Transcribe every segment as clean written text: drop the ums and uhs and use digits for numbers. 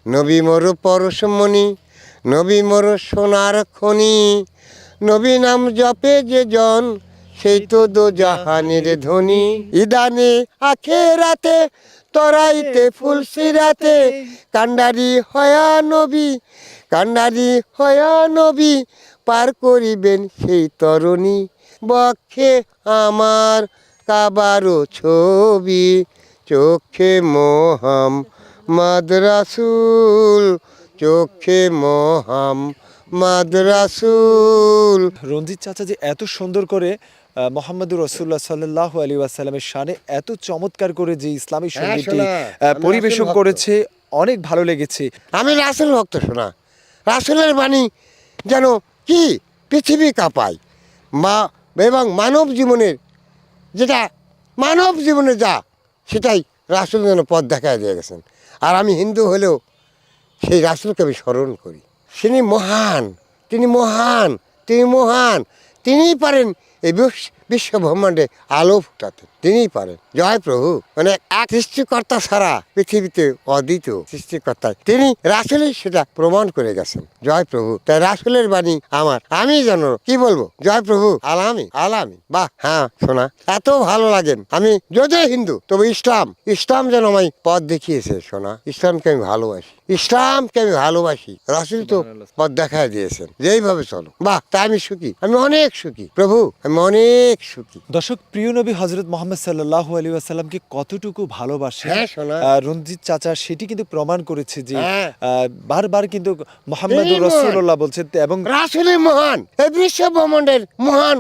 নবী মোর পরশমণি, নবী মোর সোনার খনি, নবী নাম জপে যে জন সেই তো দো জাহানের ধনী। ইদানে আখেরাতে তরাইতে ফুলসিরাতে কান্ডারি হয়া নবী, কান্ডারি হয়া নবী পার করিবেন সেই তরণী। বক্ষে আমার কাবারো ছবি, চোখে মোহাম্মদ রাসূল, চোখে মোহাম্মদ রাসূল। রঞ্জিত চাচা যে এত সুন্দর করে মোহাম্মদুর রসুল্লাহ সাল্লাল্লাহু আলাইহি ওয়াসাল্লামের শানে এত চমৎকার করে যে ইসলামী সঙ্গীতটি শোনা, আমি পরিবেশন রাসূল ভক্ত। করেছে, অনেক ভালো লেগেছে। আমি রাসূল ভক্ত শোনা, রাসূলের বাণী যেন কি পৃথিবী কাঁপায় মা, এবং মানব জীবনের যেটা মানব জীবনে যা সেটাই রাসূল যেন পথ দেখায় দিয়ে গেছেন। আর আমি হিন্দু হলেও সেই রাসূলকে আমি স্মরণ করি। তিনি মহান, তিনি মহান, তিনি মহান, তিনিই পারেন এই বিশ্ব ব্রহ্মাণ্ডে আলো ফুটাতে, তিনিই পারেন। জয় প্রভু। মানে এক সৃষ্টিকর্তা ছাড়া পৃথিবীতে অদ্বিতীয় সৃষ্টিকর্তা তিনি, রাসূলই সেটা প্রমাণ করে গেছেন। জয় প্রভু। তাই রাসূলের বাণী আমার, আমি যেন কি বলবো, জয় প্রভু, আলামি আলামি। বাহ, হ্যাঁ শোনা, এত ভালো লাগেন। আমি যদিও হিন্দু তবে ইসলাম, ইসলাম যেন আমায় পথ দেখিয়েছে শোনা। ইসলামকে আমি ভালোবাসি, ইসলামকে আমি ভালোবাসি। রাসূল তো পথ দেখায় দিয়েছেন যেইভাবে চলো। বাহ, তাই আমি সুখী, আমি অনেক সুখী প্রভু, আমি অনেক সুখী। দর্শক, প্রিয় নবী হযরত মুহাম্মদ সাল্লাল্লাহু আলাইহি ওয়াসাল্লামকে কতটুকু ভালোবাসে হ্যাঁ শোনা, রঞ্জিত চাচা সেটি কিন্তু প্রমাণ করেছে যে হ্যাঁ। বারবার কিন্তু মুহাম্মদুর তিনি মহান। রাসূলুল্লাহ বলছেন এবং রাসূলই মহান, এই বিশ্ব ব্রহ্মাণ্ডের মহান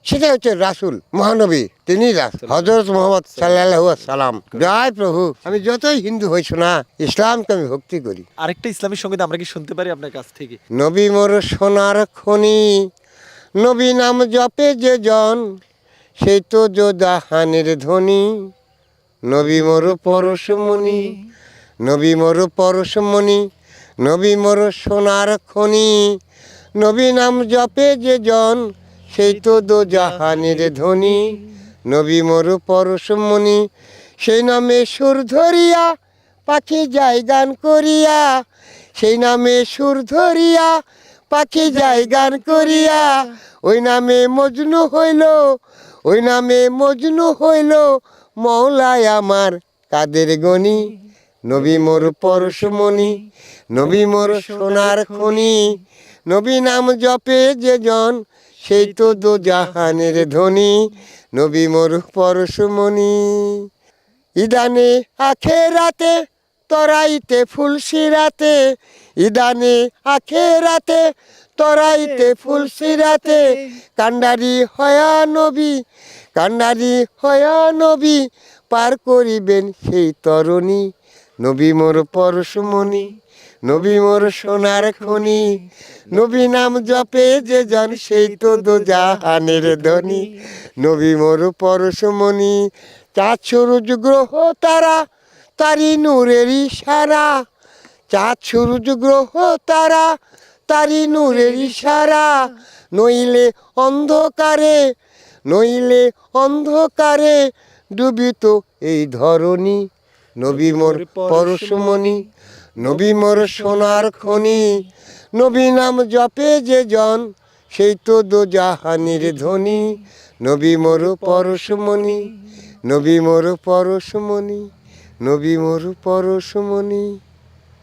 সেটা হচ্ছে রাসূল, মহানবী, তিনি রাসূল হযরত মুহাম্মদ সাল্লাল্লাহু আলাইহি সাল্লাম। জয় প্রভু। আমি যতই হিন্দু হইছো না, ইসলামকে আমি ভক্তি করি। আরেকটা ইসলামী সঙ্গীত আমরা কি শুনতে পারি আপনার কাছ থেকে? নবী মোর সোনার খনি, নবী নাম জপে যে জন সেই তো জাহানের ধনী। নবী মোর পরশমণি, নবী মোর পরশমণি, নবী মোর সোনার খনি, নবী নাম জপে যে জন সেই তো দো জাহানের ধনী। নবী মোর পরশমণি, সেই নামে সুর ধরিয়া পাখি যায় গান করিয়া, সেই নামে সুর ধরিয়া পাখি যায় গান করিয়া, ওই নামে মজনু হইল, ওই নামে মজনু হইল মওলায় আমার কাদের গনি। নবী মোর পরশমণি, নবী মোর সোনার খনি, নবী নাম জপে যে জন সেই তো দো জাহানের ধনী। নবী মোর পরশমণি। ইদানে আখেরাতে তরাইতে ফুলসিরাতে, ইদানে আখেরাতে তরাইতে ফুলসিরাতে কান্ডারি হয়া নবী, কান্ডারি হয়া নবী পার করিবেন সেই তরণী। নবী মোর পরশমণি, নবী মোর সোনার খনি, নবী নাম জপে যে জন সেই তো দো জাহানের ধনী। নবী মোর পরশমণি। চাঁদ সূরজ গ্রহ তারা তারি নূরের ইশারা, চাঁদ সূরজ গ্রহ তারা তারি নূরের ইশারা, নইলে অন্ধকারে, নইলে অন্ধকারে ডুবিত এই ধরণী। নবী মোর পরশমণি, নবী মোর সোনার খনি, নবী নাম জপে যে জন সেই তো দো জাহানের ধনী। নবী মোর পরশমণি, নবী মোর পরশমণি, নবী মোর পরশমণি।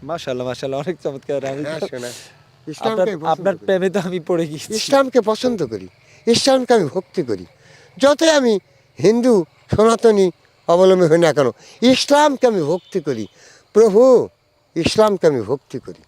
মাশাআল্লাহ মাশাআল্লাহ, অনেক চমৎকার। আমি হ্যাঁ শোনা, আপনার প্রেমে তো আমি পড়ে গেছি। ইসলামকে পছন্দ করি, ইসলামকে আমি ভক্তি করি। যতই আমি হিন্দু সনাতনী অবলম্বী হই না কেন, ইসলামকে আমি ভক্তি করি প্রভু, ইসলামকে আমি ভক্তি করি।